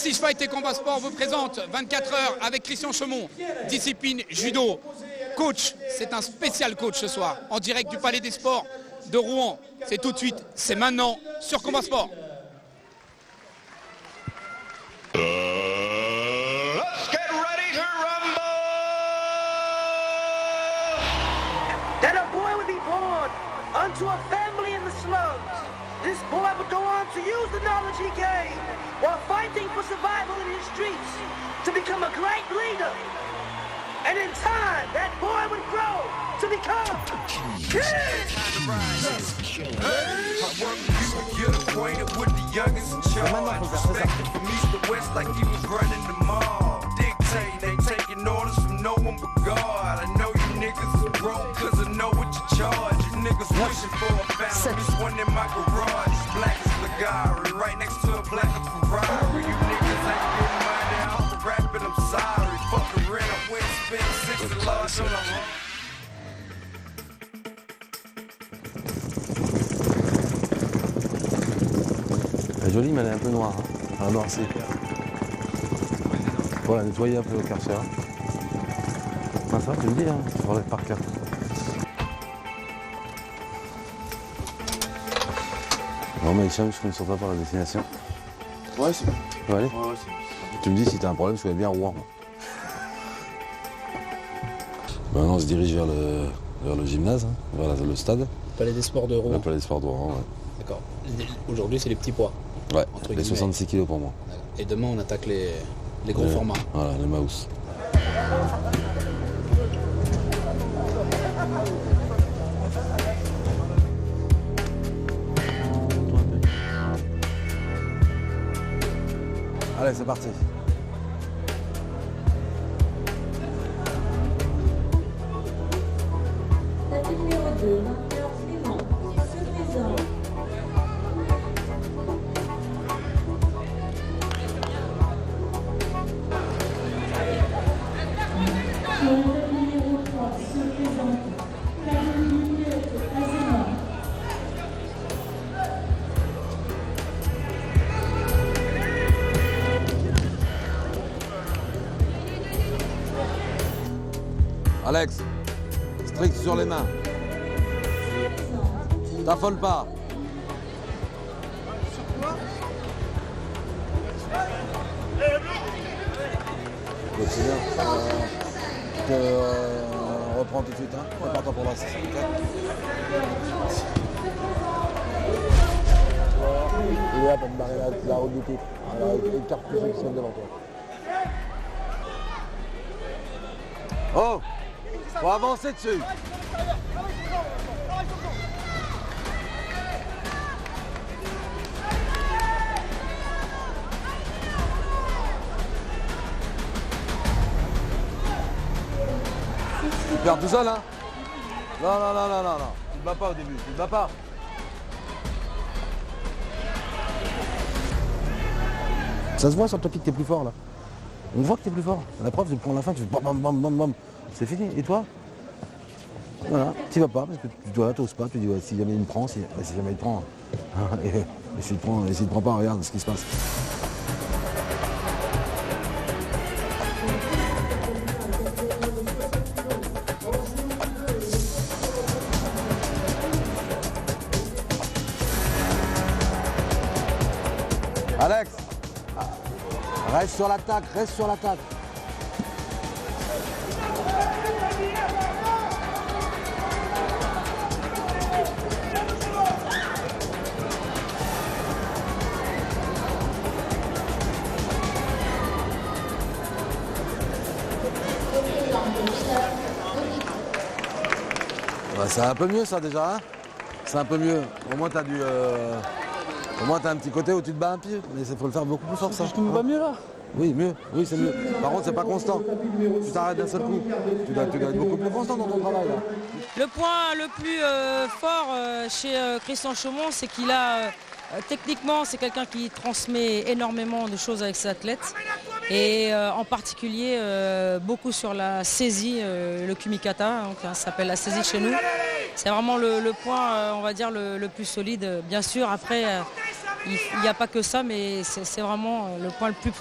Prestige Fight et Combat Sport vous présente 24 heures avec Christian Chaumont, discipline judo. Coach, c'est un spécial coach ce soir, en direct du Palais des Sports de Rouen. C'est tout de suite, c'est maintenant sur Combat Sport. Let's get ready to rumble! That a boy would be born unto a family in the slums. This boy would go on to use the knowledge he gained while fighting for survival in his streets to become a great leader. And in time, that boy would grow to become king. I work with you to get acquainted with the youngest in charge. Respected from east to west like he was running the mall. Dictate, they taking orders from no one but God. I know you niggas is broke cause I know what you charge. You niggas wishing for a family. This one in my garage. It's black as Ligari, right next to a black Ferrari. You niggas ain't getting money off the rap, but I'm sorry. Fuck the rent, I went and spent 6 large on a Elle est jolie mais elle est un peu noire, hein. Enfin noircie. Voilà, nettoyer un peu au Karcher. Ah, ça tu me dis, hein, tu relèves par cœur. Non mais Hicham, je compte sur toi pour la destination. Ouais, c'est bon. Tu vas aller Ouais, c'est Tu me dis si t'as un problème, je connais bien Rouen. Maintenant on se dirige vers le gymnase, hein, vers le stade. Palais des Sports de Rouen. Le Palais des Sports de Rouen, ouais. D'accord. Aujourd'hui, c'est les petits poids. Ouais, Entre les guillemets. 66 kilos pour moi. Et demain, on attaque les gros formats. Voilà, les mouse. Allez, c'est parti. Tapis numéro 2, vainqueur suivant, ce trésor. Sur le tapis numéro 3, se présente Caroline Azema. Alex, strict sur les mains. T'affole pas. Donc, c'est bien. Tu te reprends tout de suite, hein. Prépare-toi pour la session. Il est là pour me barrer la route du titre. Alors, une carte plus qui sont devant toi. Oh, faut avancer dessus. Tu te perds tout seul, hein? Non, non, non, non, non, non. Tu te bats pas au début, tu te bats pas. Ça se voit sur le tapis que t'es plus fort, là. On voit que t'es plus fort. La preuve, tu prends la fin, tu fais bam, bam, bam, bam, bam. C'est fini. Et toi? Voilà, t'y vas pas parce que t'oses pas. Tu dis, ouais, si jamais il me prend, si jamais il te prend. Et s'il te prend pas, regarde ce qui se passe. Alex, reste sur l'attaque, reste sur l'attaque. Bah, c'est un peu mieux ça déjà, hein. C'est un peu mieux. Au moins t'as Au moins t'as un petit côté où tu te bats un pied, mais il faut le faire beaucoup plus fort ça. Je me bats mieux là. Oui, mieux, oui c'est mieux. Par contre c'est pas constant. Tu t'arrêtes d'un seul coup. Tu dois être beaucoup plus constant dans ton travail là. Le point le plus fort chez Christian Chaumont, c'est qu'il a techniquement, c'est quelqu'un qui transmet énormément de choses avec ses athlètes. Et en particulier beaucoup sur la saisie, le kumikata, donc, ça s'appelle la saisie chez nous. C'est vraiment le point, on va dire, le plus solide. Bien sûr, après, il n'y a pas que ça, mais c'est vraiment le point le plus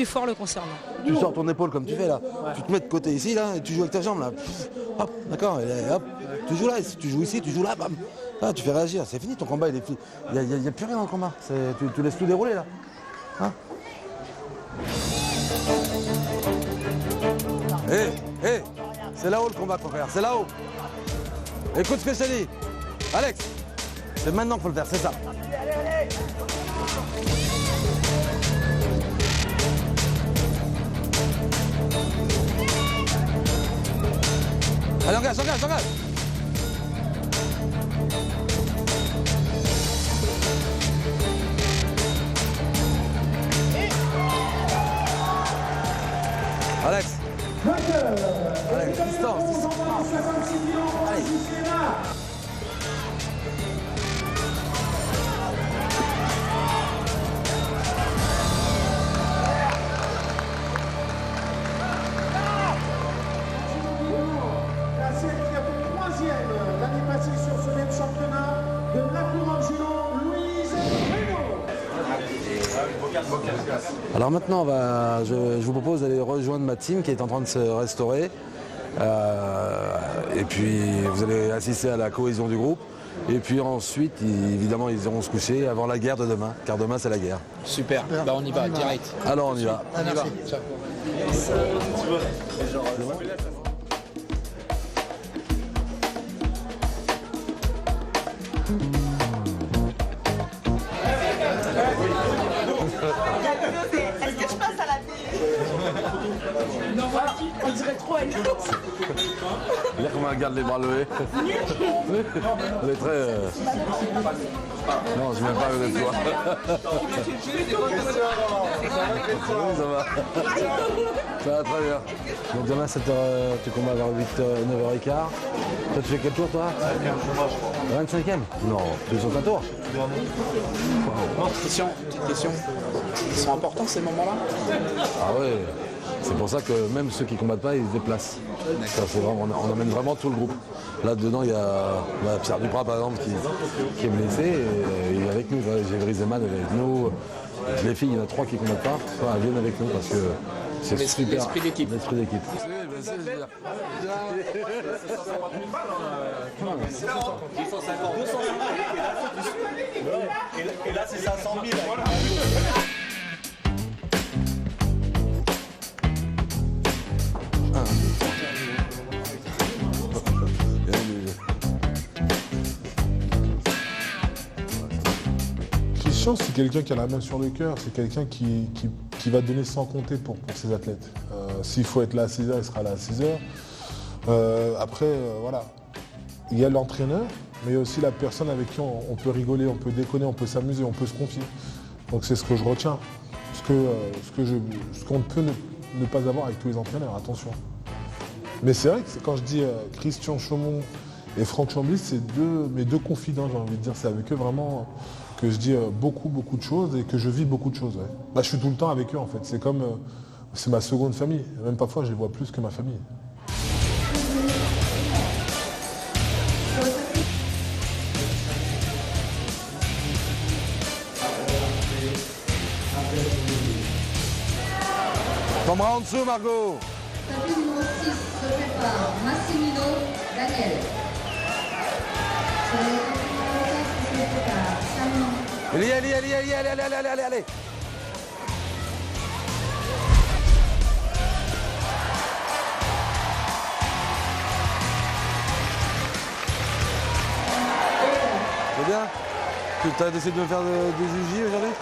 fort le concernant. Tu sors ton épaule comme tu fais là, tu te mets de côté ici là, et tu joues avec ta jambe là. Pff, hop, d'accord, et hop, tu joues là, et si tu joues ici, tu joues là, bam. Ah, tu fais réagir, c'est fini ton combat, il est fini. Il n'y a plus rien dans le combat, tu laisses tout dérouler là. Hein. Hé, c'est là-haut le combat qu'on va faire, c'est là-haut. Écoute ce que je te dis. Alex, c'est maintenant qu'il faut le faire, c'est ça. Allez, engage. Alex. Allez, distance. Allez. Classé troisième l'année passée sur ce même championnat de la couronne judo, Louise Bruno. Alors maintenant, je vous propose d'aller rejoindre ma team qui est en train de se restaurer. Et puis vous allez assister à la cohésion du groupe. Et puis ensuite, évidemment, ils iront se coucher avant la guerre de demain, car demain c'est la guerre. Super, bah on y va, direct. Alors on y va. On y va. Ciao. Est-ce que je passe à la télé? Non, on dirait trop une autre. Regarde comment elle garde les bras levés. Elle est très... Non, je ne viens pas avec toi. Ça va. Ça va très bien. Donc demain, 7h, tu combats vers 9h15. Toi, tu fais quel tour, toi 25e. Non, tu es sur ta tour. Petite question. Ils sont importants ces moments-là? Ah ouais. C'est pour ça que même ceux qui ne combattent pas, ils se déplacent. Ça, vraiment, on emmène vraiment tout le groupe. Là-dedans, il y a Pierre Duprat, par exemple, qui est blessé et il est avec nous. J'ai Griezmann avec nous. Les filles, il y en a 3 qui ne combattent pas. Elles viennent avec nous parce que c'est super. L'esprit d'équipe. L'esprit d'équipe. Et là, c'est 500 000. Christian, c'est quelqu'un qui a la main sur le cœur, c'est quelqu'un qui va donner sans compter pour ses athlètes. S'il faut être là à 6h, il sera là à 6h. Après, voilà, il y a l'entraîneur, mais il y a aussi la personne avec qui on peut rigoler, on peut déconner, on peut s'amuser, on peut se confier. Donc c'est ce que je retiens, ce qu'on peut ne pas avoir avec tous les entraîneurs, attention. Mais c'est vrai que quand je dis Christian Chaumont et Franck Chambly, c'est mes deux confidents, j'ai envie de dire. C'est avec eux vraiment que je dis beaucoup de choses et que je vis beaucoup de choses. Ouais. Bah, je suis tout le temps avec eux en fait. C'est comme, c'est ma seconde famille. Même parfois, je les vois plus que ma famille. Ton bras en dessous, Margot. Tapis numéro 6 se prépare Massimino Daniel. Sur le tapis numéro 4 qui se prépare Samuel. Allez. C'est bien. Tu as décidé de me faire des UJ aujourd'hui?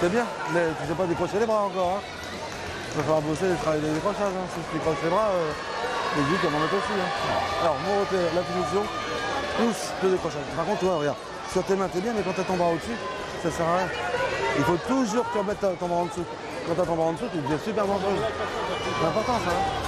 C'est bien, mais tu ne sais pas décrocher les bras encore. Hein. Il va falloir bosser et travailler les décrochages. Hein. Si tu décroches les bras, les UJ, tu vas m'en mettre aussi. Hein. Alors, mon repère, la finition, pousse le décrochage. Par contre, toi, regarde, sur tes mains, t'es bien, mais quand tu as ton bras au-dessus, ça sert à rien. Il faut toujours que tu remettes ton bras en dessous. Quand tu as ton bras en dessous, tu deviens super dangereux. C'est important, ça. Hein.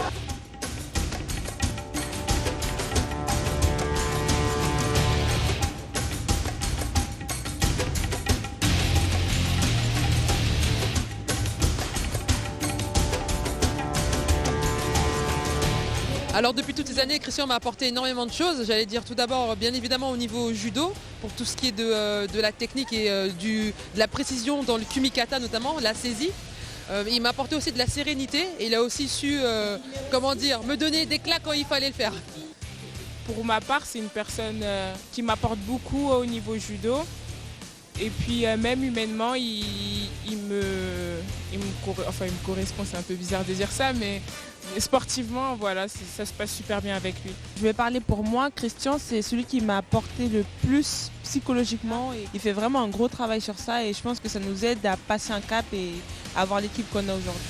Alors depuis toutes ces années, Christian m'a apporté énormément de choses. J'allais dire tout d'abord, bien évidemment, au niveau judo, pour tout ce qui est de la technique et de la précision dans le kumikata notamment, la saisie. Il m'a apporté aussi de la sérénité et il a aussi su, me donner des claques quand il fallait le faire. Pour ma part, c'est une personne qui m'apporte beaucoup au niveau judo. Et puis même humainement, il me correspond, c'est un peu bizarre de dire ça, mais sportivement, voilà, ça se passe super bien avec lui. Je vais parler pour moi, Christian, c'est celui qui m'a apporté le plus psychologiquement. Et il fait vraiment un gros travail sur ça et je pense que ça nous aide à passer un cap et à avoir l'équipe qu'on a aujourd'hui.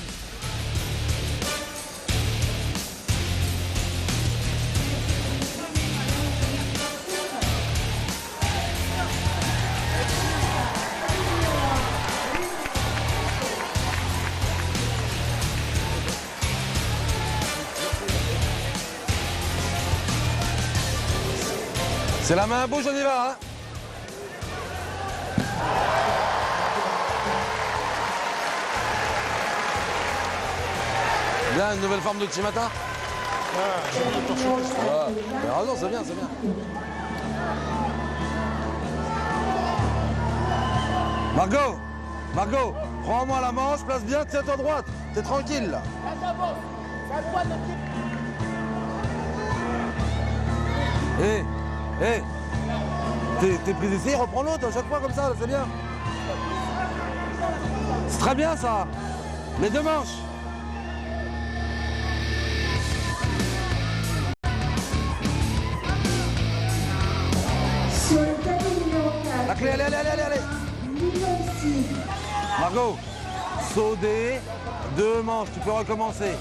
C'est la main à bouche, on y va. Hein. Bien, une nouvelle forme de Chimata. Mais raison, c'est bien, c'est bien. Margot, prends-moi la manche, place bien, tiens-toi droite. T'es tranquille là. T'es pris ici, reprends l'autre à chaque fois comme ça, c'est bien. C'est très bien ça. Les deux manches. Sur le tapis numéro 4. La clé, allez. Margot, sauter, deux manches, tu peux recommencer.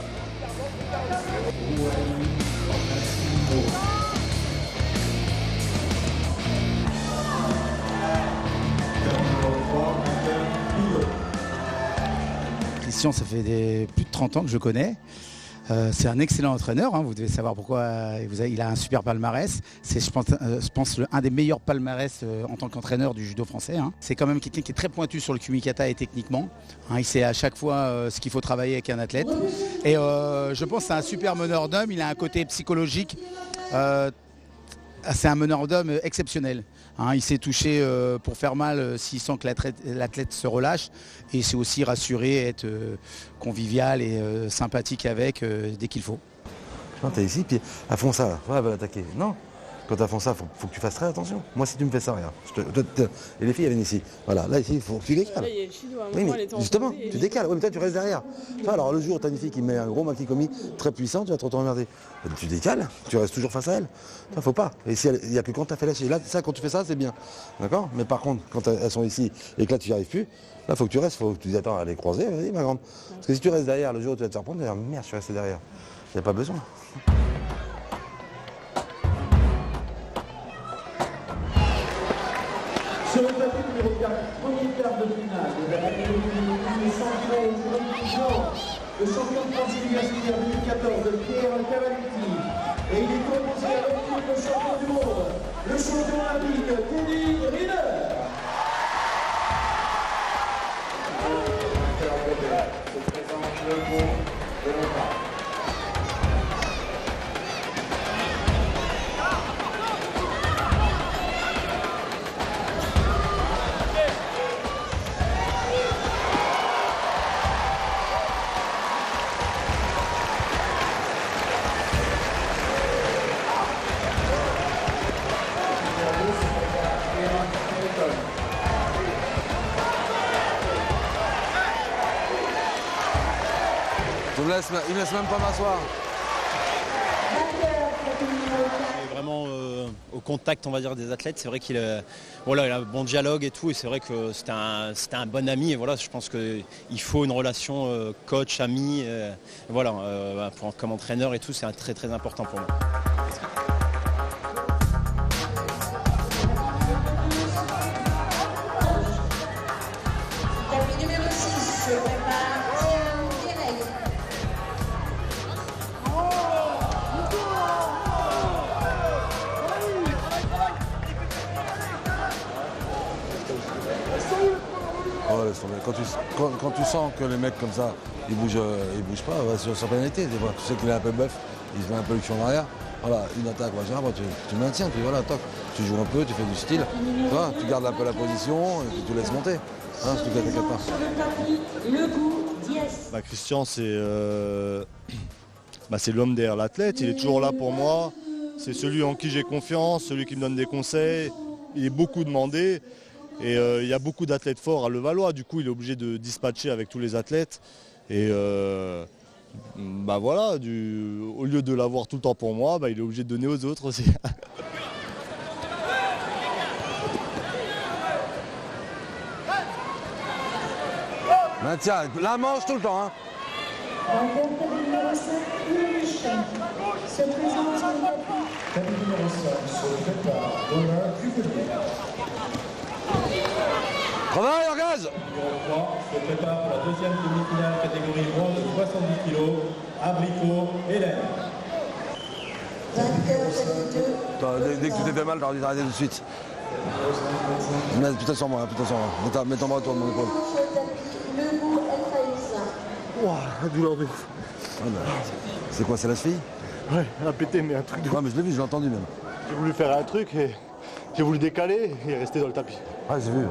Christian, ça fait plus de 30 ans que je connais. C'est un excellent entraîneur, hein, vous devez savoir pourquoi il a un super palmarès. C'est, je pense un des meilleurs palmarès en tant qu'entraîneur du judo français. Hein. C'est quand même quelqu'un qui est très pointu sur le kumikata et techniquement. Hein, il sait à chaque fois ce qu'il faut travailler avec un athlète. Et je pense que c'est un super meneur d'hommes. Il a un côté psychologique. C'est un meneur d'hommes exceptionnel. Hein, il sait toucher pour faire mal s'il sent que l'athlète se relâche. Et c'est aussi rassurer, être convivial et sympathique avec dès qu'il faut. Non, t'es ici, puis elles font ça, là. Ouais, elles veulent attaquer. Non, quand elles font ça, faut que tu fasses très attention. Moi, si tu me fais ça, regarde. Et les filles, elles viennent ici. Voilà, là, ici, il faut que tu décales. Là, il y a le chinois. Oui, mais justement, tu décales. Oui, mais toi, tu restes derrière. Toi, alors, le jour où t'as une fille qui met un gros makikomi très puissant, tu vas te emmerder. Tu décales, tu restes toujours face à elle. Toi, faut pas. Et il n'y a que quand t'as fait lâcher. Là, ça, quand tu fais ça, c'est bien. D'accord? Mais par contre, quand elles sont ici et que là, tu n'y arrives plus, là, faut que tu restes. Faut que tu dis, attends, elle est croisée, vas-y, ma grande. Parce que si tu restes derrière, le jour où tu vas te faire prendre, tu vas dire, merde, je suis resté derrière. Il n'y a pas besoin. Sur le tapis numéro 4, premier quart de finale de la catégorie centrale le champion de France universitaire 2014, Pierre Cavaletti. Et il est opposé à l'autre champion du monde, le champion olympique, Teddy Riner. Il me laisse même pas m'asseoir. Vraiment au contact, on va dire, des athlètes. C'est vrai qu'il a un bon dialogue et tout. Et c'est vrai que c'était un bon ami. Et voilà, je pense qu'il faut une relation coach-ami. Voilà, comme entraîneur et tout, c'est très très important pour moi. Tapis numéro 6 se prépare Pierre Guéreille. Quand tu sens que les mecs comme ça, ils bougent pas, ouais, sur sa pénalité, des fois, tu sais qu'il est un peu bœuf, il se met un peu le cul en arrière. Voilà, une attaque, machin, bon, tu maintiens, puis voilà, toc. Tu joues un peu, tu fais du style, tu vois, tu gardes un peu la position et tu laisses monter. Hein, si tu t'inquiètes pas. Christian, c'est l'homme derrière l'athlète, il est toujours là pour moi. C'est celui en qui j'ai confiance, celui qui me donne des conseils. Il est beaucoup demandé et il y a beaucoup d'athlètes forts à Levallois. Du coup, il est obligé de dispatcher avec tous les athlètes. Et voilà, au lieu de l'avoir tout le temps pour moi, il est obligé de donner aux autres aussi. Tiens, la manche tout le temps. Hein. Cabine numéro 5, Ulrich se présente sur le tapis. Cabine numéro 5 se prépare, Romain Duvelier. Travaille, en gaz. Numéro 3 se prépare pour la deuxième demi-finale catégorie moins de 70 kg, Abricot, Hélène. Dès que tu t'es fait mal, t'aurais dû t'arrêter tout de suite. Putain sur moi, mets ton bras autour de mon épaule. Ouah, la douleur de ouf. C'est quoi, c'est la cheville? Ouais, elle a pété, mais un truc de... Ouais, mais je l'ai vu, je l'ai entendu même. J'ai voulu faire un truc et j'ai voulu décaler et rester dans le tapis. Ouais, j'ai vu.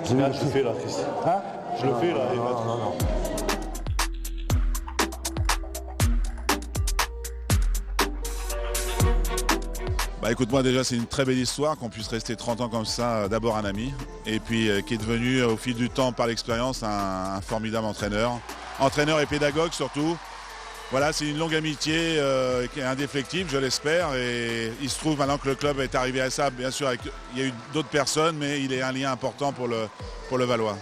Je le fais là, Christ. Hein? Je le fais là. Non. Écoute-moi, déjà c'est une très belle histoire qu'on puisse rester 30 ans comme ça, d'abord un ami, et puis qui est devenu au fil du temps par l'expérience un formidable entraîneur et pédagogue surtout. Voilà, c'est une longue amitié qui est indéfectible, je l'espère, et il se trouve maintenant que le club est arrivé à ça, bien sûr il y a eu d'autres personnes, mais il est un lien important pour le Valois.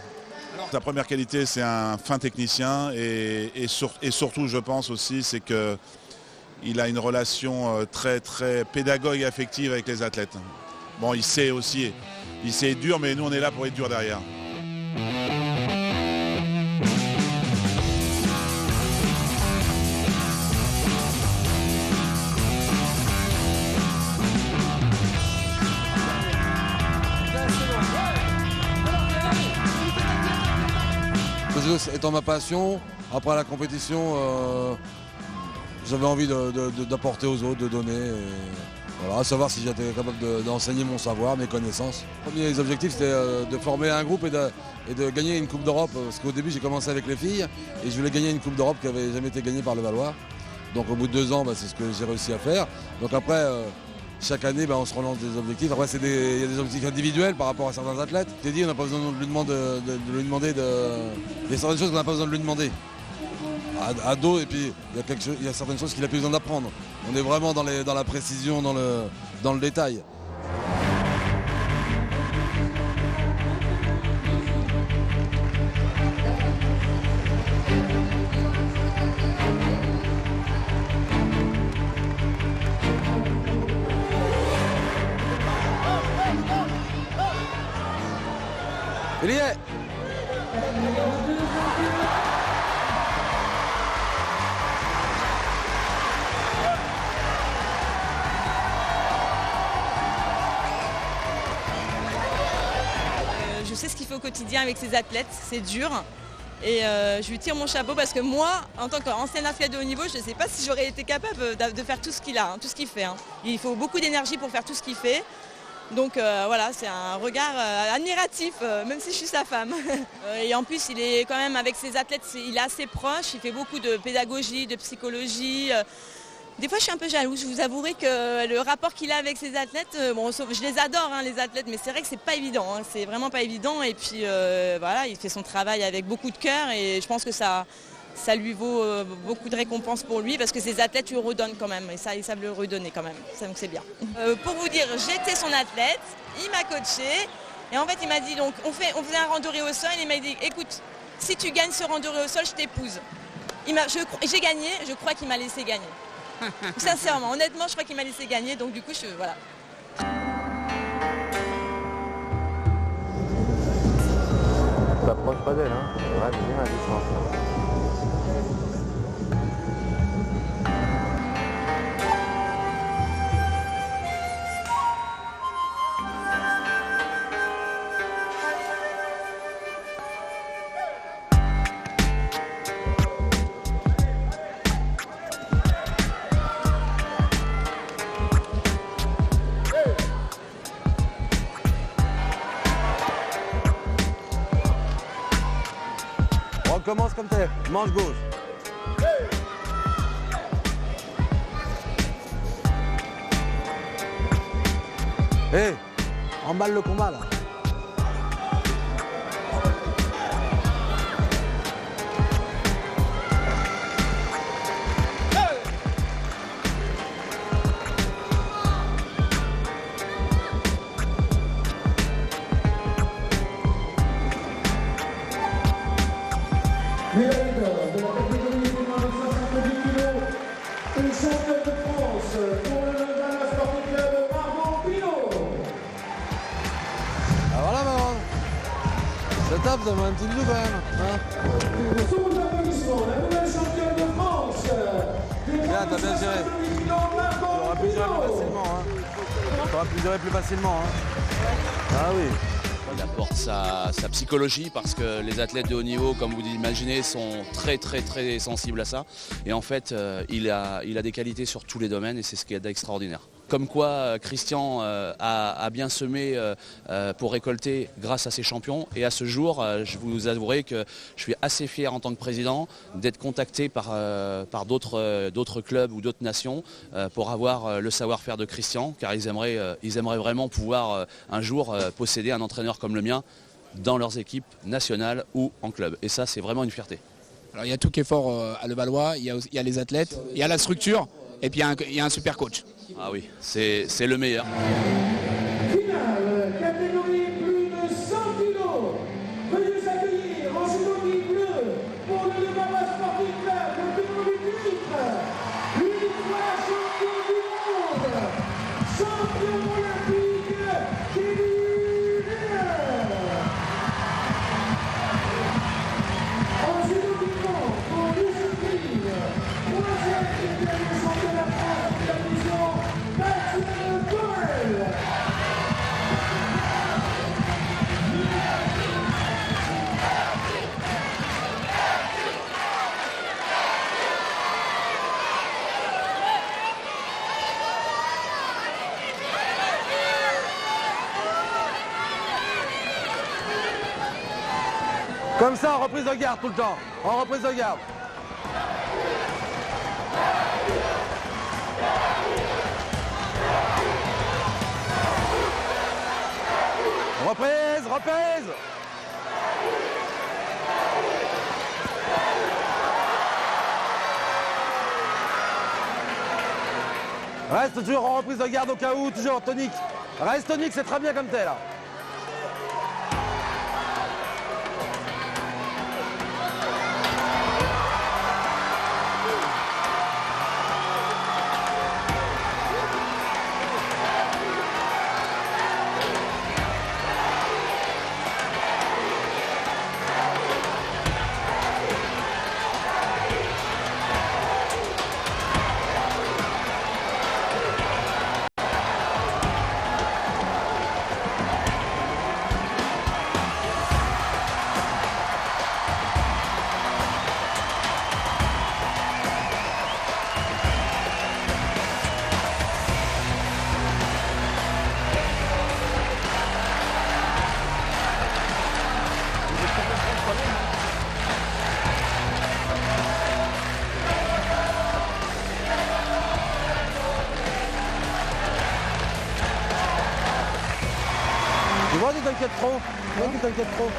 Sa première qualité, c'est un fin technicien, et surtout je pense aussi, c'est que il a une relation très très pédagogue et affective avec les athlètes. Bon, il sait être dur, mais nous on est là pour être dur derrière. Étant ma passion, après la compétition, j'avais envie d'apporter aux autres, de donner, voilà, à savoir si j'étais capable d'enseigner mon savoir, mes connaissances. Le premier objectif, c'était de former un groupe et de gagner une Coupe d'Europe, parce qu'au début j'ai commencé avec les filles et je voulais gagner une Coupe d'Europe qui n'avait jamais été gagnée par le Valois. Donc au bout de 2 ans, c'est ce que j'ai réussi à faire. Donc après, chaque année, on se relance des objectifs. Après, il y a des objectifs individuels par rapport à certains athlètes. Je t'ai dit, on n'a pas besoin de lui demander, il y a certaines choses qu'on n'a pas besoin de lui demander. À dos, et puis il y a certaines choses qu'il a plus besoin d'apprendre. On est vraiment dans la précision, dans le détail. Il y est. Je sais ce qu'il fait au quotidien avec ses athlètes, c'est dur. Et je lui tire mon chapeau parce que moi, en tant qu'ancien athlète de haut niveau, je ne sais pas si j'aurais été capable de faire tout ce qu'il a, tout ce qu'il fait. Il faut beaucoup d'énergie pour faire tout ce qu'il fait. Donc voilà, c'est un regard admiratif, même si je suis sa femme. Et en plus, il est quand même avec ses athlètes, il est assez proche, il fait beaucoup de pédagogie, de psychologie. Des fois, je suis un peu jalouse, je vous avouerai que le rapport qu'il a avec ses athlètes, je les adore, les athlètes, mais c'est vrai que c'est pas évident, c'est vraiment pas évident. Et puis voilà, il fait son travail avec beaucoup de cœur et je pense que ça lui vaut beaucoup de récompenses pour lui parce que ses athlètes lui redonnent quand même et ça, ils savent le redonner quand même, donc c'est bien. Pour vous dire, j'étais son athlète, il m'a coaché et en fait il m'a dit, donc on faisait un randonnée au sol et il m'a dit, écoute, si tu gagnes ce randonnée au sol, je t'épouse. J'ai gagné, je crois qu'il m'a laissé gagner. Sincèrement, honnêtement, je crois qu'il m'a laissé gagner, donc du coup, voilà. T'approches pas d'elle, hein? Ouais, bien à distance. commence comme t'es. Manche gauche. Hé, emballe le combat là. Médaille d'or de la catégorie des moins de 70 kilos, une championne de France pour le Vendana Sporting Club, Margot Pinot. Ah voilà maman. C'est top, ça m'a un petit bisou quand même. Hein. Sous vos applaudissements, la nouvelle championne de France. Bien, t'as bien géré. T'aurais pu gérer plus facilement. Hein. T'aurais pu gérer plus facilement. Hein. Ah oui. Il apporte sa psychologie parce que les athlètes de haut niveau, comme vous l'imaginez, sont très sensibles à ça. Et en fait, il a des qualités sur tous les domaines et c'est ce qui est d'extraordinaire. Comme quoi Christian a bien semé pour récolter grâce à ses champions. Et à ce jour, je vous avouerai que je suis assez fier en tant que président d'être contacté par d'autres clubs ou d'autres nations pour avoir le savoir-faire de Christian, car ils aimeraient vraiment pouvoir un jour posséder un entraîneur comme le mien dans leurs équipes nationales ou en club. Et ça, c'est vraiment une fierté. Alors il y a tout qui est fort à Levallois, il y a les athlètes, il y a la structure et puis il y a un super coach. Ah oui, c'est le meilleur. Finale, catégorie plus de 100 kilos. Veuillez accueillir en judoki bleu pour le Vendana Sporting Club, le tenant du titre, l'unique fois champion du monde, champion olympique, Kevin Renner. En judoki blanc pour discipline, troisième et dernier championnat de France de la division, Mathieu Borel. Comme ça, en reprise de garde tout le temps. En reprise de garde. Reprise. Reste toujours en reprise de garde au cas où, toujours tonique. Reste tonique, c'est très bien comme t'es là. Tu vois, tu t'inquiètes trop. Tu vois, tu t'inquiètes trop.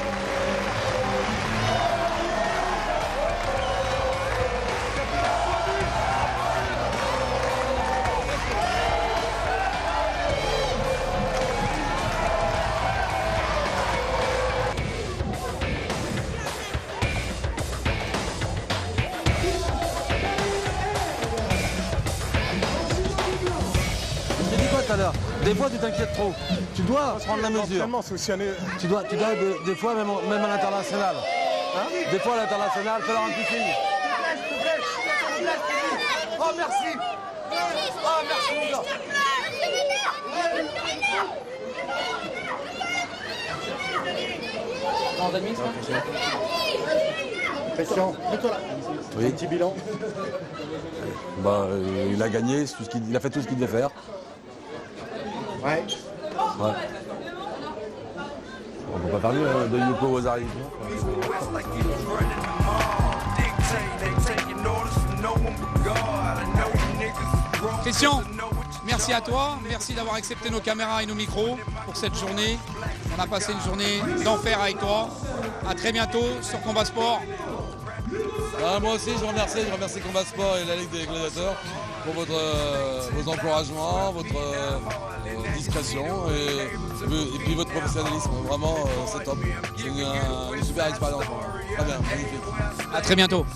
Je t'ai dit quoi tout à l'heure? Des fois, tu t'inquiètes trop. Tu dois prendre la mesure. Tu dois des fois, même à l'international. Des fois, à l'international, fais leur un petit signe. Oh, merci. Oh, merci, mon gars. Christian, oui. Un petit bilan. Il a gagné, il a fait tout ce qu'il devait faire. Ouais. On peut pas faire mieux de Yuko Ozari. Christian, merci à toi, merci d'avoir accepté nos caméras et nos micros pour cette journée. On a passé une journée d'enfer avec toi. À très bientôt sur Combat Sport. Moi aussi je remercie Combat Sport et la Ligue des Gladiateurs pour vos encouragements, votre discrétion et puis votre professionnalisme. Vraiment c'est top. C'est une super expérience. Très bien, magnifique. À très bientôt.